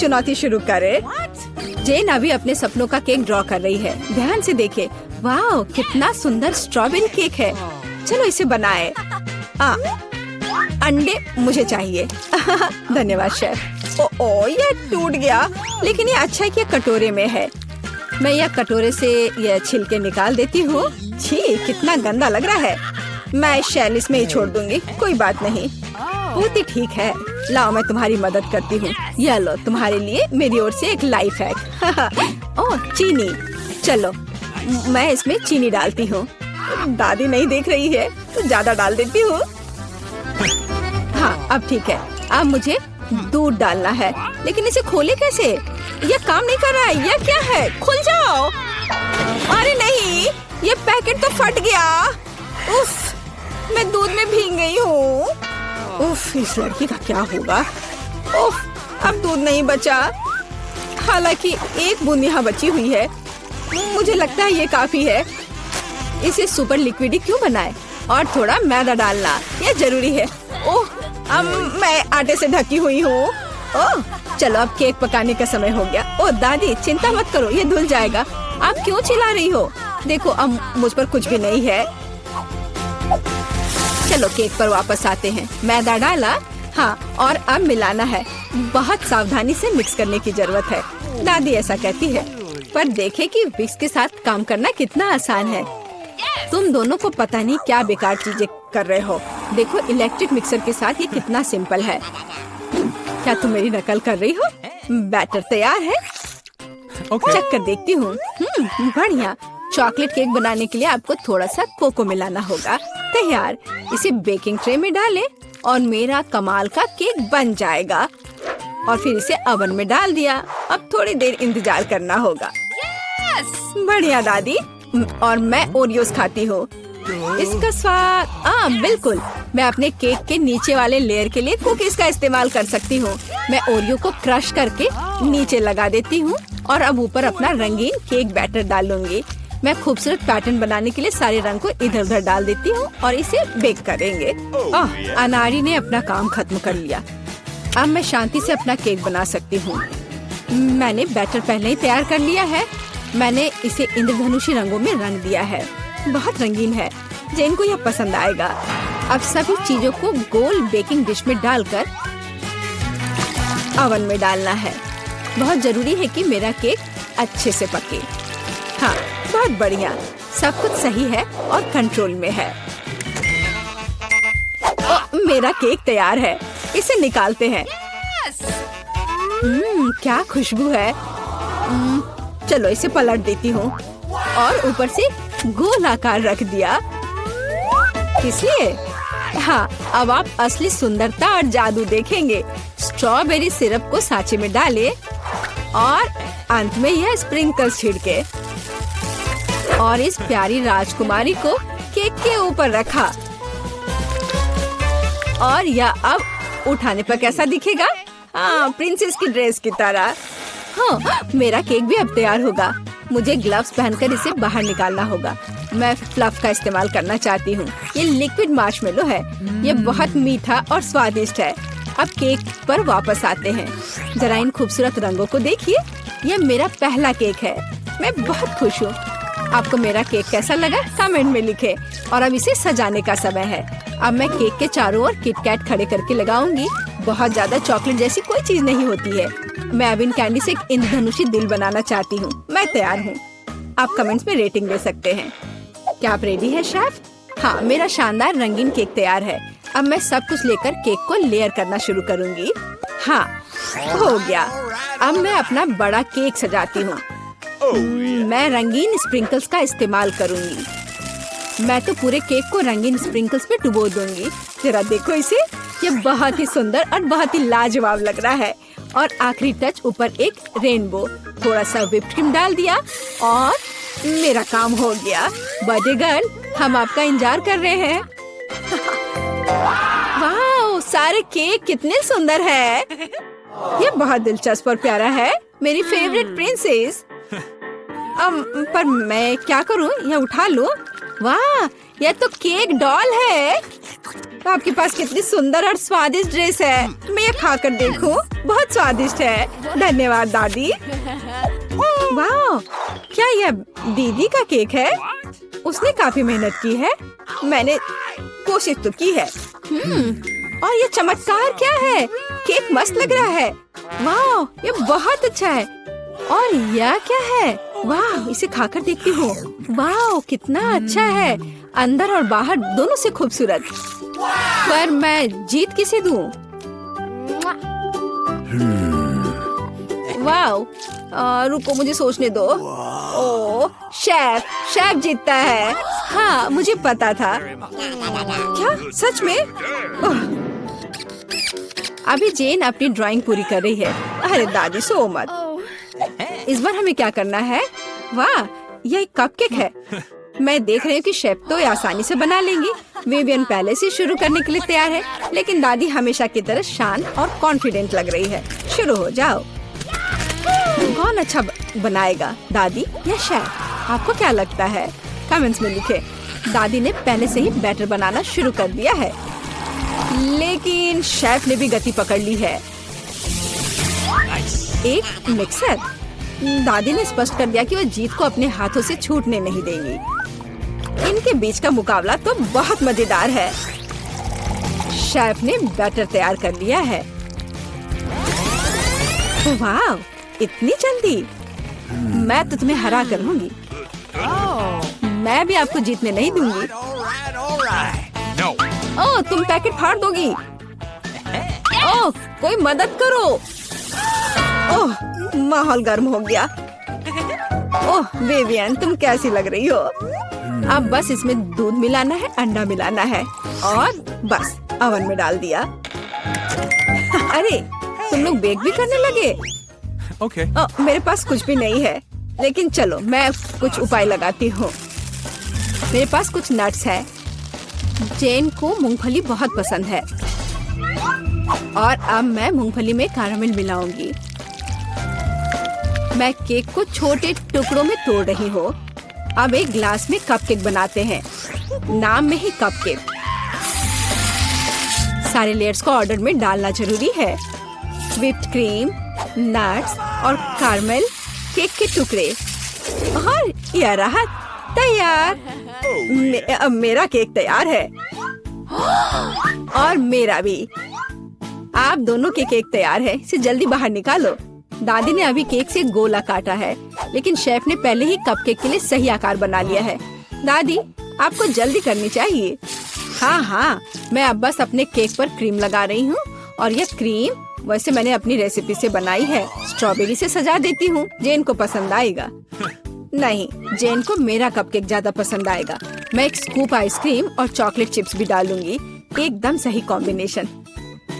चुनौती शुरू करे। जेन अभी अपने सपनों का केक ड्रॉ कर रही है। ध्यान से देखे। वाह, कितना सुंदर स्ट्रॉबेरी केक है। चलो इसे बनाए। अंडे मुझे चाहिए। धन्यवाद शेफ। ओ, ये टूट गया, लेकिन ये अच्छा है कि कटोरे में है। मैं यह कटोरे से यह छिलके निकाल देती हूँ। छी, कितना गंदा लग रहा है। मैं इस शैल इसमें ही छोड़ दूंगी, कोई बात नहीं। बहुत ही ठीक है। लाओ, मैं तुम्हारी मदद करती हूँ। यह लो, तुम्हारे लिए मेरी ओर से एक लाइफ हैक। ओह, चीनी। चलो मैं इसमें चीनी डालती हूँ। दादी नहीं देख रही है तो ज्यादा डाल देती हूँ। हाँ, अब ठीक है। अब मुझे दूध डालना है, लेकिन इसे खोले कैसे? यह काम नहीं कर रहा है। यह क्या है? खुल जाओ। अरे नहीं, ये पैकेट तो फट गया। उफ, मैं दूध में भीग गई हूँ। उफ, इस लड़की का क्या होगा? उफ, अब दूध नहीं बचा। हालांकि एक बूंद यहाँ बची हुई है। मुझे लगता है ये काफी है। इसे सुपर लिक्विड क्यों बनाए? और थोड़ा मैदा डालना, यह जरूरी है। ओह, अब मैं आटे से ढकी हुई हूँ। ओह, चलो अब केक पकाने का समय हो गया। ओह दादी, चिंता मत करो, ये धुल जाएगा। आप क्यों चिल्ला रही हो? देखो, अब मुझ पर कुछ भी नहीं है। चलो केक पर वापस आते हैं। मैदा डाला, हाँ, और अब मिलाना है। बहुत सावधानी से मिक्स करने की जरूरत है, दादी ऐसा कहती है। पर देखे कि विक्स के साथ काम करना कितना आसान है। तुम दोनों को पता नहीं क्या बेकार चीजें कर रहे हो। देखो, इलेक्ट्रिक मिक्सर के साथ ये कितना सिंपल है। क्या तुम मेरी नकल कर रही हो? बैटर तैयार है। चेक कर देखती हूँ। बढ़िया। चॉकलेट केक बनाने के लिए आपको थोड़ा सा कोको मिलाना होगा। तैयार। इसे बेकिंग ट्रे में डालें और मेरा कमाल का केक बन जाएगा। और फिर इसे ओवन में डाल दिया। अब थोड़ी देर इंतजार करना होगा। बढ़िया दादी। और मैं ओरियोस खाती हूँ। इसका स्वाद बिल्कुल। मैं अपने केक के नीचे वाले लेयर के लिए कुकीज का इस्तेमाल कर सकती हूँ। मैं ओरियो को क्रश करके नीचे लगा देती हूँ और अब ऊपर अपना रंगीन केक बैटर डालूंगी। मैं खूबसूरत पैटर्न बनाने के लिए सारे रंग को इधर उधर डाल देती हूँ और इसे बेक करेंगे। अनारी ने अपना काम खत्म कर लिया। अब मैं शांति से अपना केक बना सकती हूँ। मैंने बैटर पहले ही तैयार कर लिया है। मैंने इसे इंद्रधनुषी रंगों में रंग दिया है। बहुत रंगीन है। जेन को यह पसंद आएगा। अब सभी चीजों को गोल बेकिंग डिश में डालकर ओवन में डालना है। बहुत जरूरी है कि मेरा केक अच्छे से पके। हाँ, बहुत बढ़िया। सब कुछ सही है और कंट्रोल में है। मेरा केक तैयार है। इसे निकालते हैं। क्या खुशबू है। चलो इसे पलट देती हूँ और ऊपर से गोल आकार रख दिया। इसलिए हाँ, अब आप असली सुंदरता और जादू देखेंगे। स्ट्रॉबेरी सिरप को सांचे में डालें और अंत में यह स्प्रिंकल्स छिड़के और इस प्यारी राजकुमारी को केक के ऊपर रखा। और यह अब उठाने पर कैसा दिखेगा? हाँ, प्रिंसेस की ड्रेस की तरह। हाँ, मेरा केक भी अब तैयार होगा। मुझे ग्लव्स पहनकर इसे बाहर निकालना होगा। मैं फ्लफ का इस्तेमाल करना चाहती हूँ। ये लिक्विड मार्शमेलो है। ये बहुत मीठा और स्वादिष्ट है। अब केक पर वापस आते हैं। जरा इन खूबसूरत रंगों को देखिए। यह मेरा पहला केक है। मैं बहुत खुश हूँ। आपको मेरा केक कैसा लगा? कमेंट में लिखें। और अब इसे सजाने का समय है। अब मैं केक के चारों ओर किटकैट खड़े करके लगाऊंगी। बहुत ज्यादा चॉकलेट जैसी कोई चीज नहीं होती है। मैं अब इन कैंडी से एक इंद्रधनुषी दिल बनाना चाहती हूँ। मैं तैयार हूँ। आप कमेंट्स में रेटिंग दे सकते हैं। क्या आप रेडी है शेफ? हाँ, मेरा शानदार रंगीन केक तैयार है। अब मैं सब कुछ लेकर केक को लेयर करना शुरू करूँगी। हाँ, हो गया। अब मैं अपना बड़ा केक सजाती हूँ। मैं रंगीन स्प्रिंकल्स का इस्तेमाल करूँगी। मैं तो पूरे केक को रंगीन स्प्रिंकल्स में डुबो दूंगी। जरा देखो इसे। यह बहुत ही सुंदर और बहुत ही लाजवाब लग रहा है। और आखिरी टच ऊपर एक रेनबो। थोड़ा सा व्हिप्ड क्रीम डाल दिया और मेरा काम हो गया। बर्थडे गर्ल, हम आपका इंतजार कर रहे हैं। वाह, सारे केक कितने सुंदर है। ये बहुत दिलचस्प और प्यारा है। मेरी फेवरेट प्रिंसेस। पर मैं क्या करूं? यह उठा लूं? वाह, यह तो केक डॉल है। आपके पास कितनी सुंदर और स्वादिष्ट ड्रेस है। मैं ये खाकर देखूं? बहुत स्वादिष्ट है। धन्यवाद दादी। वाह, क्या यह दीदी का केक है? उसने काफी मेहनत की है। मैंने कोशिश तो की है। और ये चमत्कार क्या है? केक मस्त लग रहा है। वाह, ये बहुत अच्छा है। और यह क्या है? वाह, इसे खाकर देखती हूँ। वाह, कितना अच्छा है। अंदर और बाहर दोनों से खूबसूरत। पर मैं जीत किसे दूँ? वाह, रुको मुझे सोचने दो। ओह, शेफ जीतता है। हाँ, मुझे पता था। क्या सच में? अभी जेन अपनी ड्राइंग पूरी कर रही है। अरे दादी, सो मत। इस बार हमें क्या करना है? वाह, यह एक कपकेक है। मैं देख रही हूँ कि शेफ तो ये आसानी से बना लेंगी। विवियन पहले से शुरू करने के लिए तैयार है, लेकिन दादी हमेशा की तरह शांत और कॉन्फिडेंट लग रही है। शुरू हो जाओ। कौन अच्छा बनाएगा, दादी या शेफ? आपको क्या लगता है? कमेंट्स में लिखे। दादी ने पहले से ही बैटर बनाना शुरू कर दिया है, लेकिन शेफ ने भी गति पकड़ ली है। एक मिक्सर। दादी ने स्पष्ट कर दिया कि वो जीत को अपने हाथों से छूटने नहीं देंगी। इनके बीच का मुकाबला तो बहुत मजेदार है। शेफ ने बैटर तैयार कर लिया है। वाह, इतनी जल्दी? मैं तो तुम्हें हरा कर लूंगी। मैं भी आपको जीतने नहीं दूंगी। ओह, तुम पैकेट फाड़ दोगी। ओह, कोई मदद करो। ओह, माहौल गर्म हो गया। ओह विवियन, तुम कैसी लग रही हो? अब बस इसमें दूध मिलाना है, अंडा मिलाना है और बस ओवन में डाल दिया। अरे, तुम लोग बेक भी करने लगे? Okay. मेरे पास कुछ भी नहीं है, लेकिन चलो मैं कुछ उपाय लगाती हूँ। मेरे पास कुछ नट्स है। जेन को मूंगफली बहुत पसंद है और अब मैं मूंगफली में कैरामल मिलाऊंगी। मैं केक को छोटे टुकड़ों में तोड़ रही हूँ। अब एक ग्लास में कपकेक बनाते हैं। नाम में ही कपकेक। सारे लेयर्स को ऑर्डर में डालना जरूरी है। व्हिप्ड क्रीम, नट्स और कैरामल, केक के टुकड़े और यह रहा तैयार। अब मेरा केक तैयार है और मेरा भी। आप दोनों के केक तैयार है। इसे जल्दी बाहर निकालो। दादी ने अभी केक से गोला काटा है, लेकिन शेफ ने पहले ही कपकेक के लिए सही आकार बना लिया है। दादी, आपको जल्दी करनी चाहिए। हाँ, मैं अब बस अपने केक पर क्रीम लगा रही हूँ और यह क्रीम वैसे मैंने अपनी रेसिपी से बनाई है। स्ट्रॉबेरी से सजा देती हूँ। जेन को पसंद आएगा। नहीं, जेन को मेरा कपकेक ज्यादा पसंद आएगा। मैं एक स्कूप आइसक्रीम और चॉकलेट चिप्स भी डालूंगी। एकदम सही कॉम्बिनेशन।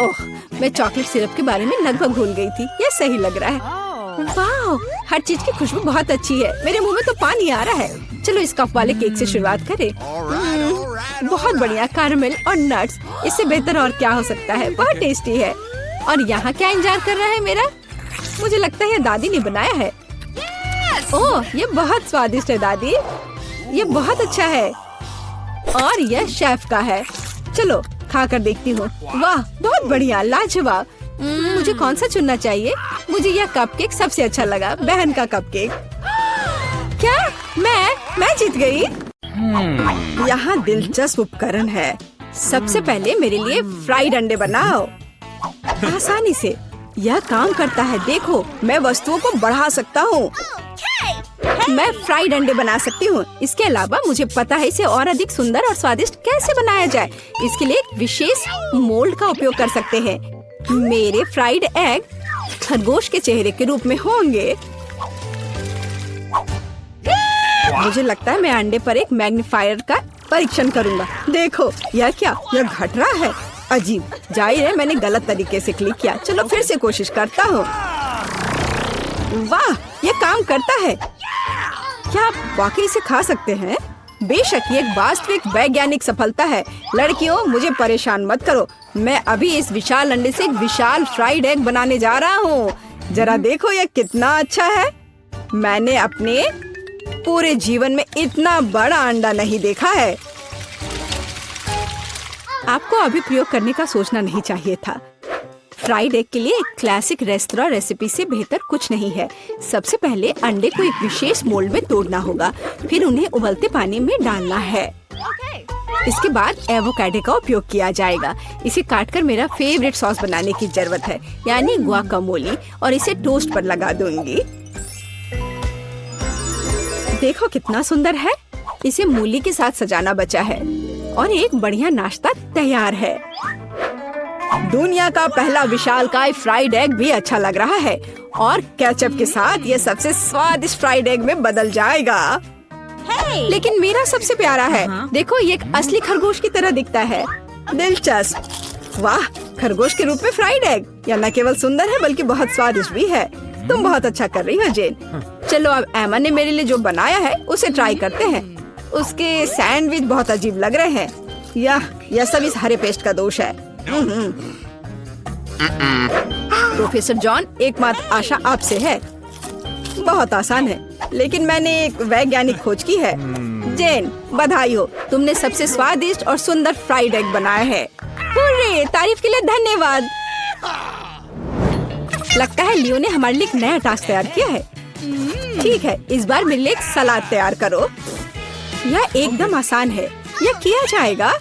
ओह, मैं चॉकलेट सिरप के बारे में लगभग भूल गई थी। ये सही लग रहा है। वाह, हर चीज की खुशबू बहुत अच्छी है। मेरे मुंह में तो पानी आ रहा है। चलो इस कप वाले केक से शुरुआत करें। बहुत बढ़िया, कैरामल और नट्स। इससे बेहतर और क्या हो सकता है? बहुत टेस्टी है। और यहाँ क्या इंतजार कर रहा है मेरा? मुझे लगता है दादी ने बनाया है। ओह, ये बहुत स्वादिष्ट है दादी। ये बहुत अच्छा है और यह शेफ का है। चलो खाकर देखती हूँ। वाह, बहुत बढ़िया, लाजवाब। मुझे कौन सा चुनना चाहिए? मुझे यह कपकेक सबसे अच्छा लगा, बहन का कपकेक। क्या मैं जीत गई? यहाँ दिलचस्प उपकरण है। सबसे पहले मेरे लिए फ्राइड अंडे बनाओ। आसानी से यह काम करता है। देखो, मैं वस्तुओं को बढ़ा सकता हूँ। मैं फ्राइड अंडे बना सकती हूँ। इसके अलावा मुझे पता है इसे और अधिक सुंदर और स्वादिष्ट कैसे बनाया जाए। इसके लिए एक विशेष मोल्ड का उपयोग कर सकते हैं। मेरे फ्राइड एग खरगोश के चेहरे के रूप में होंगे। मुझे लगता है मैं अंडे पर एक मैग्नीफायर का परीक्षण करूंगा। देखो, यह क्या? यह घट रहा है। अजीब। जाहिर है मैंने गलत तरीके से क्लिक किया। चलो फिर से कोशिश करता हूँ। वाह, ये काम करता है। क्या आप वाकई इसे खा सकते हैं? बेशक, ये एक वास्तविक वैज्ञानिक सफलता है। लड़कियों, मुझे परेशान मत करो। मैं अभी इस विशाल अंडे से एक विशाल फ्राइड एग बनाने जा रहा हूँ। जरा देखो यह कितना अच्छा है। मैंने अपने पूरे जीवन में इतना बड़ा अंडा नहीं देखा है। आपको अभी प्रयोग करने का सोचना नहीं चाहिए था। फ्राइड एग के लिए एक क्लासिक रेस्तरां रेसिपी से बेहतर कुछ नहीं है। सबसे पहले अंडे को एक विशेष मोल्ड में तोड़ना होगा, फिर उन्हें उबलते पानी में डालना है। इसके बाद एवोकाडो का उपयोग किया जाएगा। इसे काटकर मेरा फेवरेट सॉस बनाने की जरूरत है, यानी गुआकामोली, और इसे टोस्ट पर लगा दूंगी। देखो कितना सुंदर है। इसे मूली के साथ सजाना बचा है और एक बढ़िया नाश्ता तैयार है। दुनिया का पहला विशालकाय फ्राइड एग भी अच्छा लग रहा है और केचप के साथ ये सबसे स्वादिष्ट फ्राइड एग में बदल जाएगा। लेकिन मेरा सबसे प्यारा है। देखो, ये एक असली खरगोश की तरह दिखता है। दिलचस्प। वाह, खरगोश के रूप में फ्राइड एग। यह न केवल सुंदर है बल्कि बहुत स्वादिष्ट भी है। तुम बहुत अच्छा कर रही हो जेन। चलो अब एमा ने मेरे लिए जो बनाया है उसे ट्राई करते हैं। उसके सैंडविच बहुत अजीब लग रहे हैं। यह सब इस हरे पेस्ट का दोष है। प्रोफेसर जॉन, एकमात्र आशा आपसे है। बहुत आसान है, लेकिन मैंने एक वैज्ञानिक खोज की है। जेन, बधाई हो, तुमने सबसे स्वादिष्ट और सुंदर फ्राइड एग बनाया है। हुर्रे, तारीफ के लिए धन्यवाद। लगता है लियो ने हमारे लिए एक नया टास्क तैयार किया है। ठीक है, इस बार मेरे लिए एक सलाद तैयार करो। यह एकदम आसान है, यह किया जाएगा।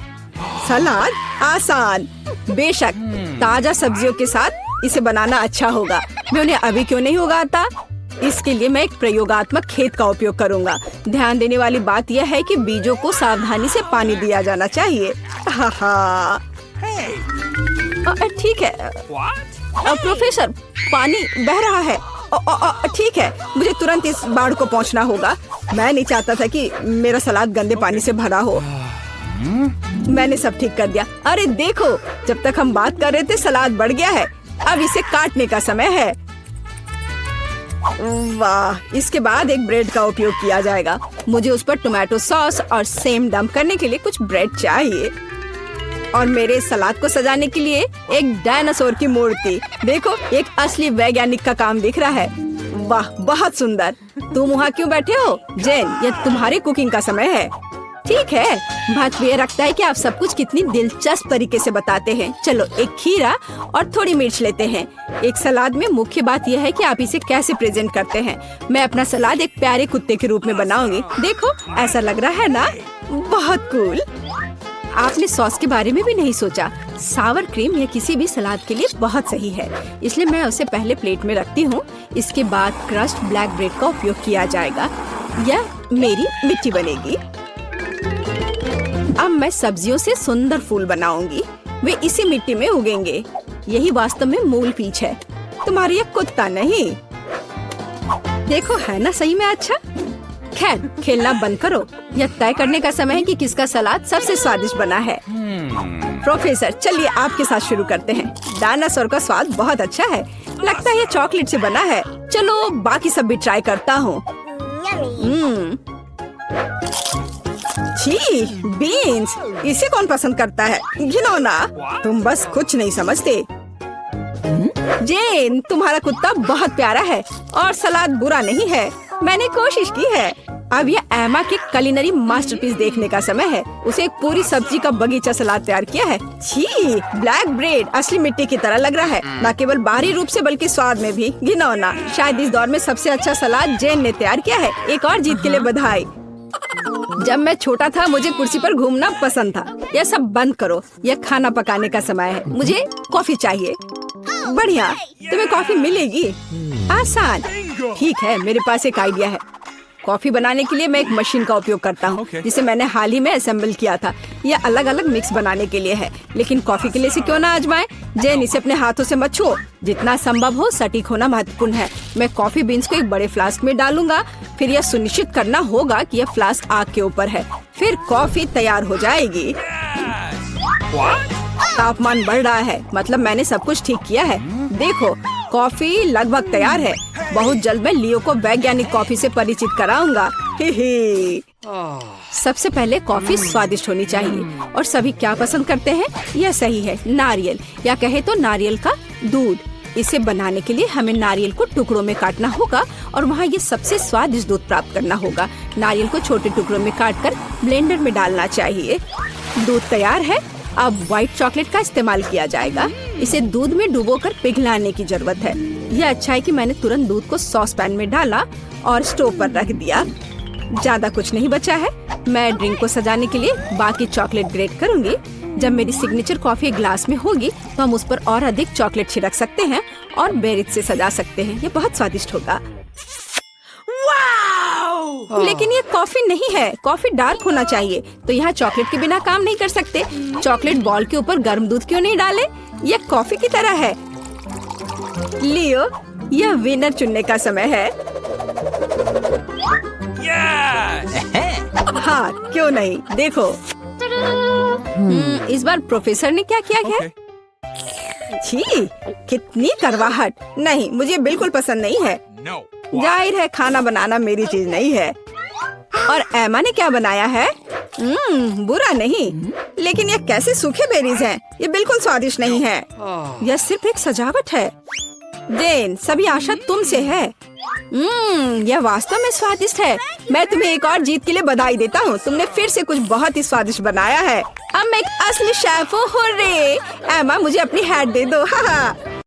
सलाद आसान, बेशक ताजा सब्जियों के साथ इसे बनाना अच्छा होगा। मैं उन्हें अभी क्यों नहीं उगाता? इसके लिए मैं एक प्रयोगात्मक खेत का उपयोग करूंगा। ध्यान देने वाली बात यह है कि बीजों को सावधानी से पानी दिया जाना चाहिए। ठीक है। प्रोफेसर, पानी बह रहा है। ठीक है, मुझे तुरंत इस बाढ़ को पहुंचना होगा। मैं नहीं चाहता था कि मेरा सलाद गंदे पानी से भरा हो। मैंने सब ठीक कर दिया। अरे देखो, जब तक हम बात कर रहे थे सलाद बढ़ गया है। अब इसे काटने का समय है। वाह, इसके बाद एक ब्रेड का उपयोग किया जाएगा। मुझे उस पर टोमेटो सॉस और सेम डंप करने के लिए कुछ ब्रेड चाहिए। और मेरे सलाद को सजाने के लिए एक डायनासोर की मूर्ति। देखो, एक असली वैज्ञानिक का काम दिख रहा है। वाह, बहुत सुंदर। तुम वहाँ क्यों बैठे हो? जेन, यह तुम्हारी कुकिंग का समय है। ठीक है, बात ये रखता है कि आप सब कुछ कितनी दिलचस्प तरीके से बताते हैं। चलो एक खीरा और थोड़ी मिर्च लेते हैं। एक सलाद में मुख्य बात यह है कि आप इसे कैसे प्रेजेंट करते हैं। मैं अपना सलाद एक प्यारे कुत्ते के रूप में बनाऊंगी। देखो, ऐसा लग रहा है ना? बहुत कूल। आपने सॉस के बारे में भी नहीं सोचा। सावर क्रीम या किसी भी सलाद के लिए बहुत सही है, इसलिए मैं उसे पहले प्लेट में रखती हूँ। इसके बाद क्रस्ट ब्लैक ब्रेड का उपयोग किया जाएगा। यह मेरी मिट्टी बनेगी। अब मैं सब्जियों से सुंदर फूल बनाऊंगी। वे इसी मिट्टी में उगेंगे। यही वास्तव में मूल पीच है, तुम्हारा ये कुत्ता नहीं। देखो, है ना सही में अच्छा? खैर, खेलना बंद करो। यह तय करने का समय है कि किसका सलाद सबसे स्वादिष्ट बना है। प्रोफेसर, चलिए आपके साथ शुरू करते हैं। डायनासोर का स्वाद बहुत अच्छा है। लगता है ये चॉकलेट से बना है। चलो बाकी सब भी ट्राई करता हूँ। छी, बीन्स, इसे कौन पसंद करता है? घिनौना। तुम बस कुछ नहीं समझते। जेन, तुम्हारा कुत्ता बहुत प्यारा है और सलाद बुरा नहीं है। मैंने कोशिश की है। अब यह एमा के कुलिनरी मास्टरपीस देखने का समय है। उसे एक पूरी सब्जी का बगीचा सलाद तैयार किया है। छी, ब्लैक ब्रेड असली मिट्टी की तरह लग रहा है, न केवल बाहरी रूप से बल्कि स्वाद में भी। घिनौना। शायद इस दौर में सबसे अच्छा सलाद जेन ने तैयार किया है। एक और जीत के लिए बधाई। जब मैं छोटा था मुझे कुर्सी पर घूमना पसंद था। यह सब बंद करो, यह खाना पकाने का समय है। मुझे कॉफी चाहिए। बढ़िया, तुम्हें कॉफी मिलेगी। आसान। ठीक है, मेरे पास एक आइडिया है। कॉफी बनाने के लिए मैं एक मशीन का उपयोग करता हूँ, जिसे मैंने हाल ही में असेंबल किया था। यह अलग अलग मिक्स बनाने के लिए है, लेकिन कॉफी के लिए इसे क्यों ना आजमाएं? जेन, इसे अपने हाथों से मत छुओ। जितना संभव हो सटीक होना महत्वपूर्ण है। मैं कॉफी बीन्स को एक बड़े फ्लास्क में डालूंगा। फिर यह सुनिश्चित करना होगा कि यह फ्लास्क आग के ऊपर है। फिर कॉफी तैयार हो जाएगी। तापमान बढ़ रहा है, मतलब मैंने सब कुछ ठीक किया है। देखो, कॉफी लगभग तैयार है। बहुत जल्द मैं लियो को वैज्ञानिक कॉफी से परिचित कराऊंगा। सबसे पहले कॉफी स्वादिष्ट होनी चाहिए और सभी क्या पसंद करते हैं? यह सही है, नारियल, या कहे तो नारियल का दूध। इसे बनाने के लिए हमें नारियल को टुकड़ों में काटना होगा और वहाँ ये सबसे स्वादिष्ट दूध प्राप्त करना होगा। नारियल को छोटे टुकड़ों में काटकर ब्लेंडर में डालना चाहिए। दूध तैयार है अब व्हाइट चॉकलेट का इस्तेमाल किया जाएगा। इसे दूध में डुबोकर पिघलाने की जरूरत है। यह अच्छा है कि मैंने तुरंत दूध को सॉस पैन में डाला और स्टोव पर रख दिया। ज्यादा कुछ नहीं बचा है। मैं ड्रिंक को सजाने के लिए बाकी चॉकलेट ग्रेट करूंगी। जब मेरी सिग्नेचर कॉफी ग्लास में होगी तो हम उस पर और अधिक चॉकलेट छिड़क सकते हैं और बेरीज से सजा सकते हैं। ये बहुत स्वादिष्ट होगा। लेकिन ये कॉफी नहीं है, कॉफी डार्क होना चाहिए। तो यहाँ चॉकलेट के बिना काम नहीं कर सकते। चॉकलेट बॉल के ऊपर गर्म दूध क्यों नहीं डाले? ये कॉफी की तरह है। लियो, यह विनर चुनने का समय है। हाँ, क्यों नहीं, देखो। इस बार प्रोफेसर ने क्या किया है? छी, कितनी करवाहट। नहीं, मुझे बिल्कुल पसंद नहीं है। जाहिर है खाना बनाना मेरी चीज नहीं है। और एमा ने क्या बनाया है? बुरा नहीं, लेकिन ये कैसे सूखे बेरीज हैं? ये बिल्कुल स्वादिष्ट नहीं है। यह सिर्फ एक सजावट है। जेन, सभी आशा तुमसे है। यह वास्तव में स्वादिष्ट है। मैं तुम्हें एक और जीत के लिए बधाई देता हूँ। तुमने फिर से कुछ बहुत ही स्वादिष्ट बनाया है। अब मैं एक असली शेफ हूँ। हुर्रे! एमा, मुझे अपनी हैट दे दो। हाँ।